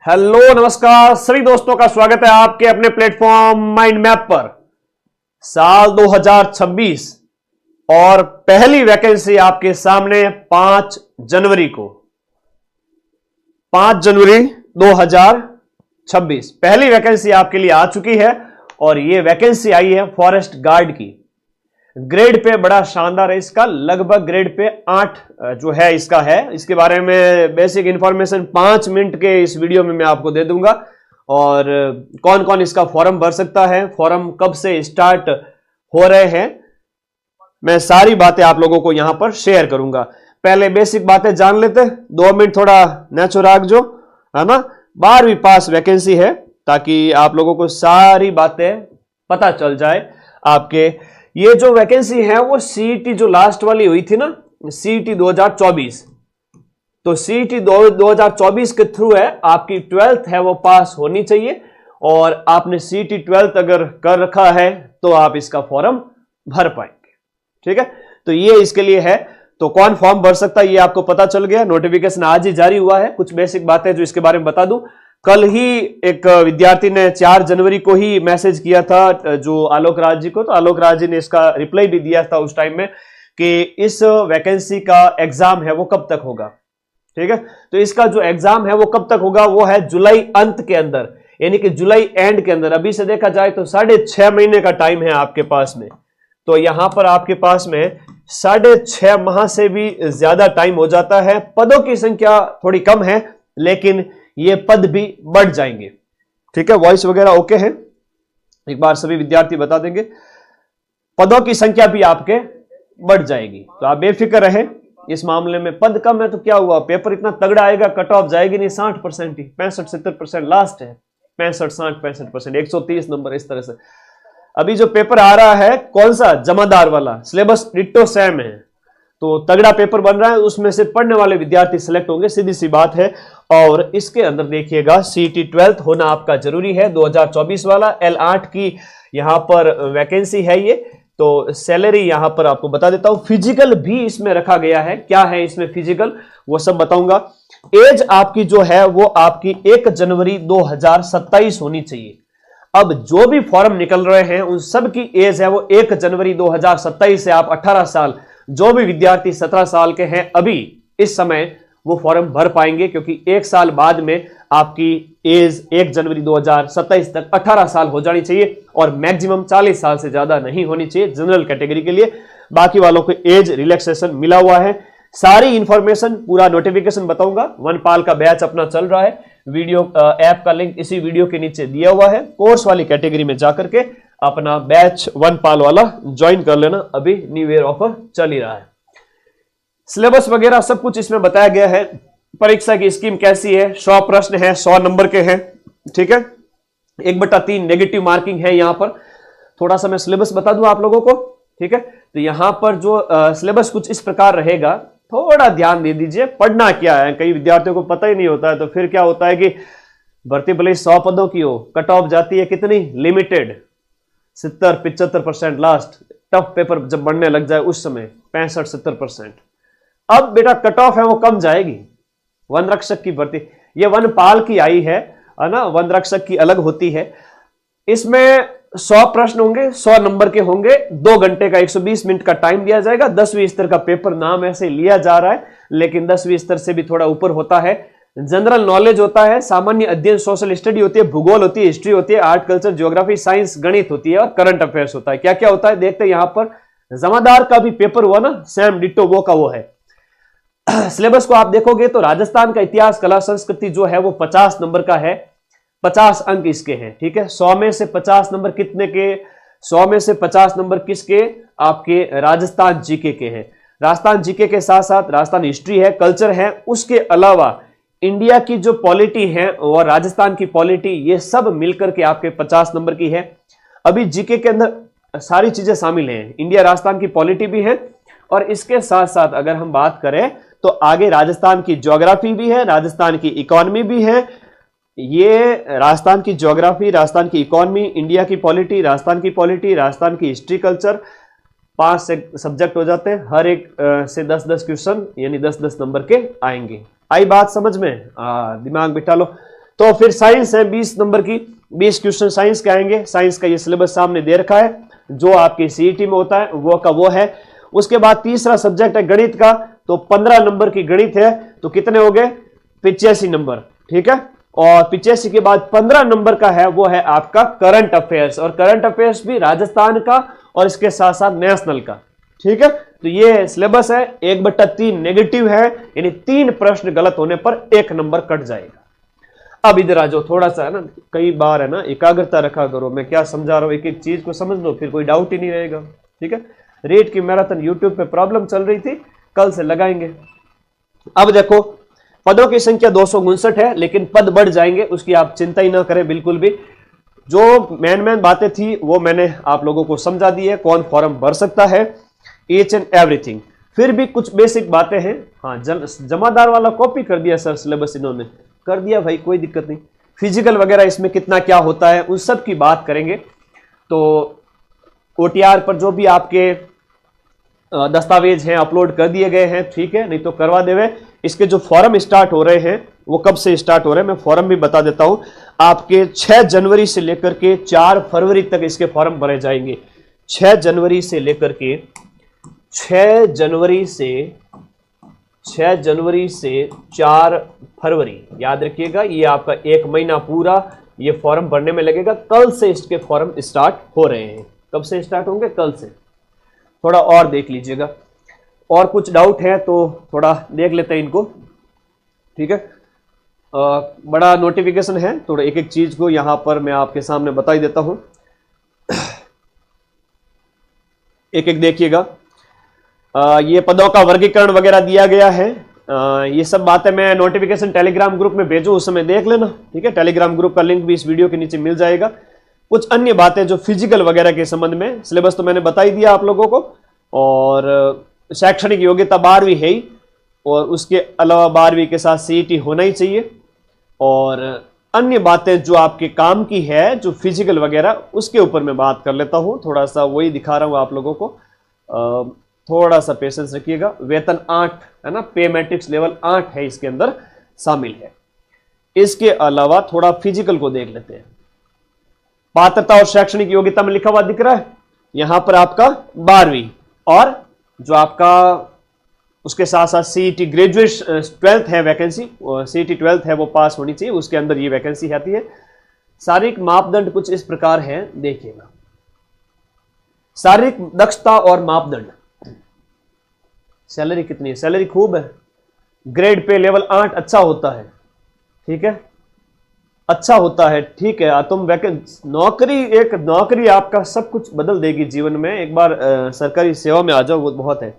Hello नमस्कार सभी दोस्तों का स्वागत है आपके अपने प्लेटफॉर्म माइंड मैप पर। साल 2026 और पहली वैकेंसी आपके सामने 5 जनवरी को, 5 जनवरी 2026 पहली वैकेंसी आपके लिए आ चुकी है। और यह वैकेंसी आई है फॉरेस्ट गार्ड की। ग्रेड पे बड़ा शानदार है इसका, लगभग ग्रेड पे 8 जो है इसका है। इसके बारे में बेसिक इंफॉर्मेशन 5 मिनट के इस वीडियो में मैं आपको दे दूंगा। और कौन कौन इसका फॉर्म भर सकता है, फॉर्म कब से स्टार्ट हो रहे हैं, मैं सारी बातें आप लोगों को यहां पर शेयर करूंगा। पहले बेसिक बातें जान लेते, 2 मिनट थोड़ा नेचुराग जो है ना, 12वीं पास वैकेंसी है, ताकि आप लोगों को सारी बातें पता चल जाए। आपके ये जो वैकेंसी है वो सीईटी जो लास्ट वाली हुई थी ना, सीईटी 2024, तो सीईटी 2024 के थ्रू है। आपकी 12th है वो पास होनी चाहिए और आपने सीईटी 12th अगर कर रखा है तो आप इसका फॉर्म भर पाएंगे। ठीक है, तो ये इसके लिए है। तो कौन फॉर्म भर सकता है ये आपको पता चल गया। नोटिफिकेशन आज ही जारी हुआ है। कुछ बेसिक बातें जो इसके बारे में बता दूं, कल ही एक विद्यार्थी ने 4 जनवरी को ही मैसेज किया था जो आलोक राज जी को, तो आलोक राज जी ने इसका रिप्लाई भी दिया था उस टाइम में कि इस वैकेंसी का एग्जाम है वो कब तक होगा। ठीक है, तो इसका जो एग्जाम है वो कब तक होगा, वो है जुलाई अंत के अंदर, यानी कि जुलाई एंड के अंदर। अभी से देखा जाए तो 6.5 महीने का टाइम है आपके पास में। तो यहां पर आपके पास में 6.5 माह से भी ज्यादा टाइम हो जाता है। पदों की संख्या थोड़ी कम है लेकिन ये पद भी बढ़ जाएंगे। ठीक है, वॉइस वगैरह ओके है, एक बार सभी विद्यार्थी बता देंगे। पदों की संख्या भी आपके बढ़ जाएगी, तो आप बेफिक्र रहे इस मामले में। पद कम है तो क्या हुआ, पेपर इतना तगड़ा आएगा, कट ऑफ जाएगी नहीं 60% ही, 65-70% लास्ट है, 65-60-65%, 130 नंबर इस तरह से। अभी जो पेपर आ रहा है कौन सा, जमादार वाला, सिलेबस डिट्टो सेम है, तो तगड़ा पेपर बन रहा है, उसमें से पढ़ने वाले विद्यार्थी सिलेक्ट होंगे, सीधी सी बात है। और इसके अंदर देखिएगा सीईटी 12th होना आपका जरूरी है, 2024 वाला। L8 की यहां पर वैकेंसी है ये। तो सैलरी यहां पर आपको बता देता हूं, फिजिकल भी इसमें रखा गया है। क्या है इसमें फिजिकल वो सब बताऊंगा। एज आपकी जो है वो आपकी 1 जनवरी 2027 होनी चाहिए। अब जो भी फॉर्म निकल रहे हैं उन सब की एज है वो 1 जनवरी 2027 से आप 18 साल, जो भी विद्यार्थी 17 साल के हैं अभी इस समय, वो फॉर्म भर पाएंगे, क्योंकि 1 साल बाद में आपकी एज 1 जनवरी 2027 तक 18 साल हो जानी चाहिए और मैक्सिमम 40 साल से ज्यादा नहीं होनी चाहिए जनरल कैटेगरी के लिए। बाकी वालों को एज रिलैक्सेशन मिला हुआ है। सारी इंफॉर्मेशन पूरा नोटिफिकेशन बताऊंगा। वनपाल का बैच अपना चल रहा है, वीडियो ऐप का लिंक इसी वीडियो के नीचे दिया हुआ है। कोर्स वाली कैटेगरी में जाकर के अपना बैच वनपाल वाला ज्वाइन कर लेना, अभी न्यू ईयर ऑफर चल ही रहा है। सिलेबस वगैरह सब कुछ इसमें बताया गया है। परीक्षा की स्कीम कैसी है, 100 प्रश्न है, 100 नंबर के हैं। ठीक है, 1/3 नेगेटिव मार्किंग है। यहां पर थोड़ा सा मैं सिलेबस बता दूं आप लोगों को। ठीक है, तो यहां पर जो सिलेबस कुछ इस प्रकार रहेगा, थोड़ा ध्यान दे दीजिए। पढ़ना क्या है, कई विद्यार्थियों को पता ही नहीं होता है, तो फिर क्या होता है कि भर्ती भले 100 पदों की हो, कट ऑफ जाती है कितनी, लिमिटेड, 70-75% लास्ट। टफ पेपर जब बढ़ने लग जाए उस समय 65-70%। अब बेटा कट ऑफ है वो कम जाएगी। वन रक्षक की भर्ती, ये वनपाल की आई है ना, वन रक्षक की अलग होती है। इसमें 100 प्रश्न होंगे, 100 नंबर के होंगे, 2 घंटे का 120 मिनट का टाइम दिया जाएगा। 10वीं स्तर का पेपर नाम ऐसे लिया जा रहा है, लेकिन 10वीं स्तर से भी थोड़ा ऊपर होता है। जनरल नॉलेज होता है, सामान्य अध्ययन, सोशल स्टडी होती है, भूगोल होती है, हिस्ट्री होती है, आर्ट कल्चर ज्योग्राफी साइंस गणित होती है, और करंट अफेयर्स होता है। क्या क्या होता है देखते हैं। यहां पर जमादार का भी पेपर हुआ ना, सेम डिट्टो वो का वो है। सिलेबस को आप देखोगे तो राजस्थान का इतिहास कला संस्कृति जो है वो 50 नंबर का है, 50 अंक इसके हैं। ठीक है, 100 में से 50 नंबर कितने के, 100 में से 50 नंबर किसके, आपके राजस्थान जीके के हैं। राजस्थान जीके के साथ साथ राजस्थान हिस्ट्री है, कल्चर है, उसके अलावा इंडिया की जो पॉलिटी है और राजस्थान की पॉलिटी, ये सब मिलकर के आपके 50 नंबर की है। अभी जीके के अंदर सारी चीजें शामिल हैं, इंडिया राजस्थान की पॉलिटी भी है, और इसके साथ साथ अगर हम बात करें तो आगे राजस्थान की ज्योग्राफी भी है, राजस्थान की इकोनॉमी भी है। ये राजस्थान की ज्योग्राफी, राजस्थान की इकोनॉमी, इंडिया की पॉलिटी, राजस्थान की पॉलिटी, राजस्थान की हिस्ट्री, कल्चर, 5 सब्जेक्ट हो जाते हैं। हर एक से 10-10 क्वेश्चन यानी 10-10 नंबर के आएंगे। आई बात समझ में, दिमाग बिठा लो। तो फिर साइंस है 20 नंबर की, 20 क्वेश्चन साइंस के आएंगे। साइंस का ये सिलेबस सामने दे रखा है, जो आपके सीईटी में होता है वो का वो है। उसके बाद तीसरा सब्जेक्ट है गणित का, तो 15 नंबर की गणित है, तो कितने हो गए 85 नंबर, ठीक है। और 85 के बाद 15 नंबर का है, वो है आपका करंट अफेयर्स, और करंट अफेयर्स भी राजस्थान का और इसके साथ साथ नेशनल का, ठीक है। तो ये सिलेबस है, 1/3 नेगेटिव है, यानी 3 प्रश्न गलत होने पर 1 नंबर कट जाएगा। अब इधर आ जाओ, थोड़ा सा है ना, कई बार है ना एकाग्रता रखा करो, मैं क्या समझा रहा हूं एक एक चीज को समझ लो, फिर कोई डाउट ही नहीं रहेगा, ठीक है। रेट की मैराथन यूट्यूब पे प्रॉब्लम चल रही थी, कल से लगाएंगे। अब देखो पदों की संख्या 259 है, लेकिन पद बढ़ जाएंगे, उसकी आप चिंता ही ना करें बिल्कुल भी। जो मेन बातें थी वो मैंने आप लोगों को समझा दी है, कौन फॉर्म भर सकता है, ईच एंड एवरीथिंग। फिर भी कुछ बेसिक बातें हैं। हाँ, जमादार वाला कॉपी कर दिया सर, सिलेबस इन्होंने कर दिया भाई, कोई दिक्कत नहीं। फिजिकल वगैरह इसमें कितना क्या होता है उन सब की बात करेंगे। तो ओटीआर पर जो भी आपके दस्तावेज हैं अपलोड कर दिए गए हैं, ठीक है, नहीं तो करवा देवे। इसके जो फॉर्म स्टार्ट हो रहे हैं वो कब से स्टार्ट हो रहे हैं मैं फॉर्म भी बता देता हूं। आपके 6 जनवरी से लेकर के 4 फरवरी तक इसके फॉर्म भरे जाएंगे। 6 जनवरी से लेकर के 6 जनवरी से 4 फरवरी, याद रखिएगा, ये आपका 1 महीना पूरा ये फॉर्म भरने में लगेगा। कल से इसके फॉर्म स्टार्ट हो रहे हैं। कब से स्टार्ट होंगे? कल से। थोड़ा और देख लीजिएगा, और कुछ डाउट है तो थोड़ा देख लेते हैं इनको, ठीक है। बड़ा नोटिफिकेशन है, थोड़ा एक एक चीज को यहां पर मैं आपके सामने बता ही देता हूं, एक एक देखिएगा। ये पदों का वर्गीकरण वगैरह दिया गया है। ये सब बातें मैं नोटिफिकेशन टेलीग्राम ग्रुप में भेजूं, उस समय देख लेना, ठीक है। टेलीग्राम ग्रुप का लिंक भी इस वीडियो के नीचे मिल जाएगा। कुछ अन्य बातें जो फिजिकल वगैरह के संबंध में, सिलेबस तो मैंने बता ही दिया आप लोगों को, और शैक्षणिक योग्यता 12वीं है ही, और उसके अलावा 12वीं के साथ सीईटी होना ही चाहिए। और अन्य बातें जो आपके काम की है, जो फिजिकल वगैरह, उसके ऊपर मैं बात कर लेता हूं, थोड़ा सा वही दिखा रहा हूं आप लोगों को। थोड़ा सा पेशेंस रखिएगा। वेतन 8 है ना, पे मैट्रिक्स लेवल 8 है इसके अंदर शामिल है। इसके अलावा थोड़ा फिजिकल को देख लेते हैं। पात्रता और शैक्षणिक योग्यता में लिखा हुआ दिख रहा है यहां पर आपका 12वीं, और जो आपका उसके साथ साथ सीईटी ग्रेजुएट 12th है वैकेंसी, सीईटी 12th है वो पास होनी चाहिए, उसके अंदर ये वैकेंसी आती है। शारीरिक मापदंड कुछ इस प्रकार है, देखिएगा। शारीरिक दक्षता और मापदंड। सैलरी कितनी है? सैलरी खूब है। ग्रेड पे लेवल 8 अच्छा होता है, ठीक है, अच्छा होता है, ठीक है। तुम वैकेंसी नौकरी, एक नौकरी आपका सब कुछ बदल देगी जीवन में। एक बार सरकारी सेवा में आ जाओ, वो बहुत है।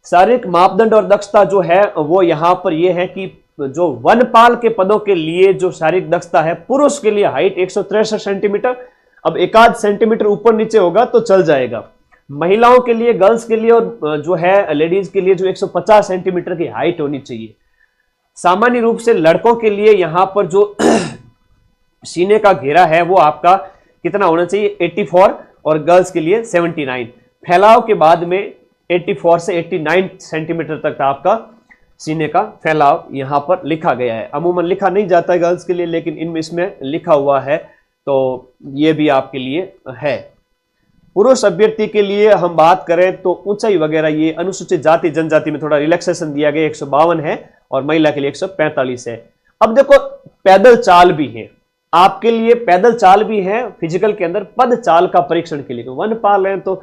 शारीरिक मापदंड और दक्षता जो है वो यहां पर ये है कि जो वनपाल के पदों के लिए जो शारीरिक दक्षता है, पुरुष के लिए हाइट 163 सेंटीमीटर, अब 1 सेंटीमीटर ऊपर नीचे होगा तो चल जाएगा। महिलाओं के लिए, गर्ल्स के लिए और जो है लेडीज के लिए जो 150 सेंटीमीटर की हाइट होनी चाहिए। सामान्य रूप से लड़कों के लिए यहां पर जो सीने का घेरा है वो आपका कितना होना चाहिए? 84, और गर्ल्स के लिए 79। फैलाव के बाद में 84 से 89 सेंटीमीटर तक आपका सीने का फैलाव यहां पर लिखा गया है। अमूमन लिखा नहीं जाता है गर्ल्स के लिए, लेकिन इसमें लिखा हुआ है, तो ये भी आपके लिए है। पुरुष अभ्यर्थी के लिए हम बात करें तो ऊंचाई वगैरह ये अनुसूचित जाति जनजाति में थोड़ा रिलैक्सेशन दिया गया, 152 है, और महिला के लिए 145 है। अब देखो पैदल चाल भी है आपके लिए, पैदल चाल भी है फिजिकल के अंदर। पद चाल का परीक्षण के लिए वन पाल है तो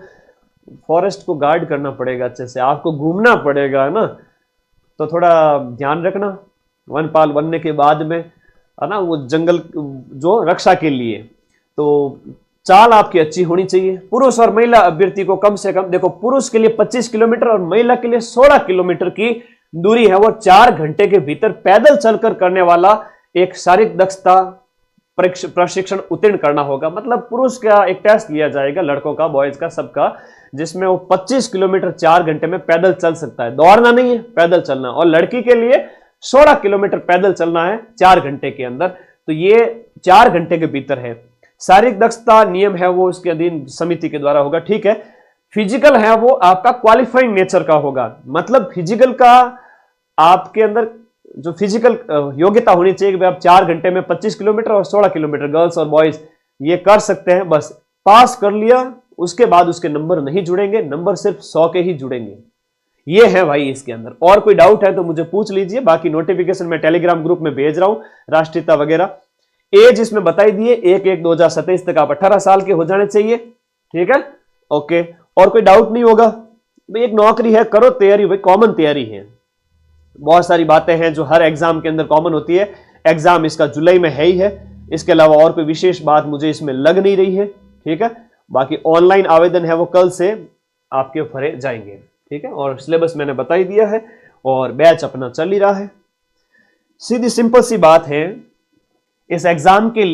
फॉरेस्ट को गार्ड करना पड़ेगा, अच्छे से आपको घूमना पड़ेगा, है ना, तो थोड़ा ध्यान रखना वन पाल बनने के बाद में, है ना, वो जंगल जो रक्षा के लिए, तो चाल आपकी अच्छी होनी चाहिए। पुरुष और महिला अभ्यर्थी को कम से कम, देखो पुरुष के लिए 25 किलोमीटर और महिला के लिए 16 किलोमीटर की दूरी है, वो 4 घंटे के भीतर पैदल चलकर करने वाला एक शारीरिक दक्षता प्रशिक्षण उत्तीर्ण करना होगा। मतलब पुरुष का एक टेस्ट लिया जाएगा, लड़कों का, बॉयज का, सबका, जिसमें वो 25 किलोमीटर 4 घंटे में पैदल चल सकता है, दौड़ना नहीं है, पैदल चलना। और लड़की के लिए 16 किलोमीटर पैदल चलना है 4 घंटे के अंदर, तो ये 4 घंटे के भीतर है। शारीरिक दक्षता नियम है वो उसके अधीन समिति के द्वारा होगा, ठीक है। फिजिकल है वो आपका क्वालिफाइंग नेचर का होगा, मतलब फिजिकल का आपके अंदर जो फिजिकल योग्यता होनी चाहिए कि आप 4 घंटे में 25 किलोमीटर और 16 किलोमीटर गर्ल्स और बॉयज ये कर सकते हैं, बस पास कर लिया, उसके बाद उसके नंबर नहीं जुड़ेंगे, नंबर सिर्फ 100 के ही जुड़ेंगे। ये है भाई इसके अंदर। और कोई डाउट है तो मुझे पूछ लीजिए, बाकी नोटिफिकेशन मैं टेलीग्राम ग्रुप में भेज रहा हूं, राष्ट्रीयता वगैरह। एज इसमें बताई दिए 1/1/2027 तक आप 18 साल के हो जाने चाहिए, ठीक है, ओके। और कोई डाउट नहीं होगा भाई, एक नौकरी है, करो तैयारी भाई, कॉमन तैयारी है। बहुत सारी बातें हैं जो हर एग्जाम के अंदर कॉमन होती है। एग्जाम इसका जुलाई में है ही है, इसके अलावा और कोई विशेष बात मुझे इसमें लग नहीं रही है, ठीक है। बाकी ऑनलाइन आवेदन है वो कल से आपके भरे जाएंगे, ठीक है। और सिलेबस मैंने बता ही दिया है और बैच अपना चल ही रहा है। सीधी सिंपल सी बात है, इस एग्जाम के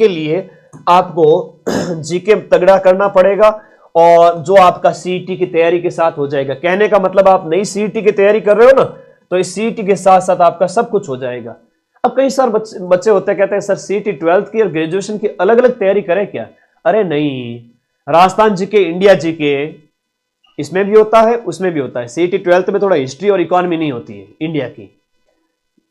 लिए आपको जीके तगड़ा करना पड़ेगा और जो आपका सीईटी की तैयारी के साथ हो जाएगा। कहने का मतलब आप नई सीईटी की तैयारी कर रहे हो ना, तो इस सीईटी के साथ साथ आपका सब कुछ हो जाएगा। अब कई सारे बच्चे होते हैं कहते हैं सर सीईटी 12th की और ग्रेजुएशन की अलग अलग तैयारी करें क्या? अरे नहीं, राजस्थान जीके, इंडिया जीके इसमें भी होता है, उसमें भी होता है। सीईटी 12th में थोड़ा हिस्ट्री और इकोनॉमी नहीं होती है इंडिया की,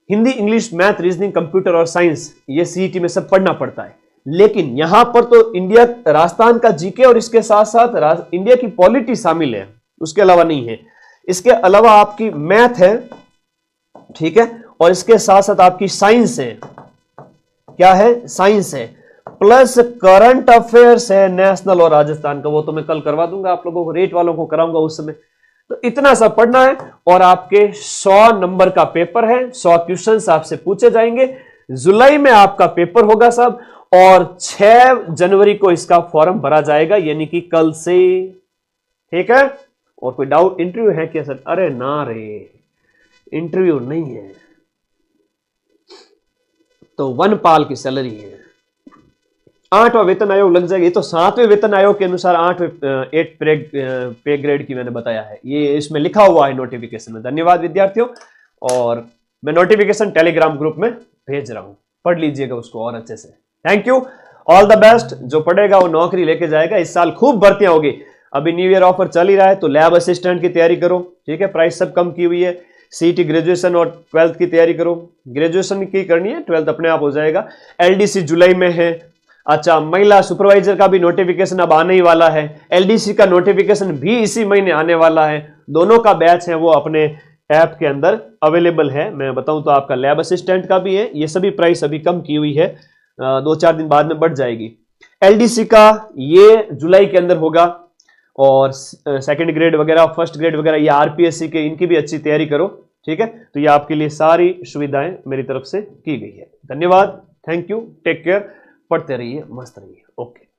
Hindi, English, math, reasoning, computer और साइंस ये सीईटी में सब पढ़ना पड़ता है। लेकिन यहां पर तो इंडिया, राजस्थान का जीके और इसके साथ साथ इंडिया की पॉलिटी शामिल है, उसके अलावा नहीं है। इसके अलावा आपकी मैथ है, ठीक है, और इसके साथ साथ आपकी साइंस है। क्या है? साइंस है, प्लस करंट अफेयर्स है नेशनल और राजस्थान का, वो तो मैं कल करवा दूंगा आप लोगों को, रेट वालों को कराऊंगा उस समय। तो इतना सब पढ़ना है और आपके 100 नंबर का पेपर है, 100 क्वेश्चंस आपसे पूछे जाएंगे। जुलाई में आपका पेपर होगा सब, और 6 जनवरी को इसका फॉर्म भरा जाएगा, यानी कि कल से, ठीक है। और कोई डाउट? इंटरव्यू है क्या सर? अरे ना रे, इंटरव्यू नहीं है, तो 1 पाल की सैलरी है। 8वां वेतन आयोग लग जाएगा। ये तो 7वें वेतन आयोग के अनुसार 8 पे ग्रेड की मैंने बताया है, ये इसमें लिखा हुआ है नोटिफिकेशन में। धन्यवाद विद्यार्थियों, और मैं नोटिफिकेशन टेलीग्राम ग्रुप में भेज रहा हूं, पढ़ लीजिएगा उसको और अच्छे से। Thank you, all the best. जो पढ़ेगा वो नौकरी लेके जाएगा। इस साल खूब भर्तियां होगी, अभी न्यू ईयर ऑफर चल ही रहा है, तो लैब असिस्टेंट की तैयारी करो, ठीक है, प्राइस सब कम की हुई है। सीईटी ग्रेजुएशन और 12th की तैयारी करो, ग्रेजुएशन की करनी है, 12th अपने आप हो जाएगा। एलडीसी जुलाई में है। अच्छा, महिला सुपरवाइजर का भी नोटिफिकेशन अब आने ही वाला है, एलडीसी का नोटिफिकेशन भी इसी महीने आने वाला है। दोनों का बैच है वो अपने ऐप के अंदर अवेलेबल है। मैं बताऊं तो आपका लैब असिस्टेंट का भी है, ये सभी प्राइस अभी कम की हुई है, 2-4 दिन बाद में बढ़ जाएगी। एलडीसी का ये जुलाई के अंदर होगा, और सेकंड ग्रेड वगैरह, फर्स्ट ग्रेड वगैरह, ये आरपीएससी के, इनकी भी अच्छी तैयारी करो, ठीक है। तो ये आपके लिए सारी सुविधाएं मेरी तरफ से की गई है। धन्यवाद, थैंक यू, टेक केयर, पढ़ते रहिए, मस्त रहिए, ओके।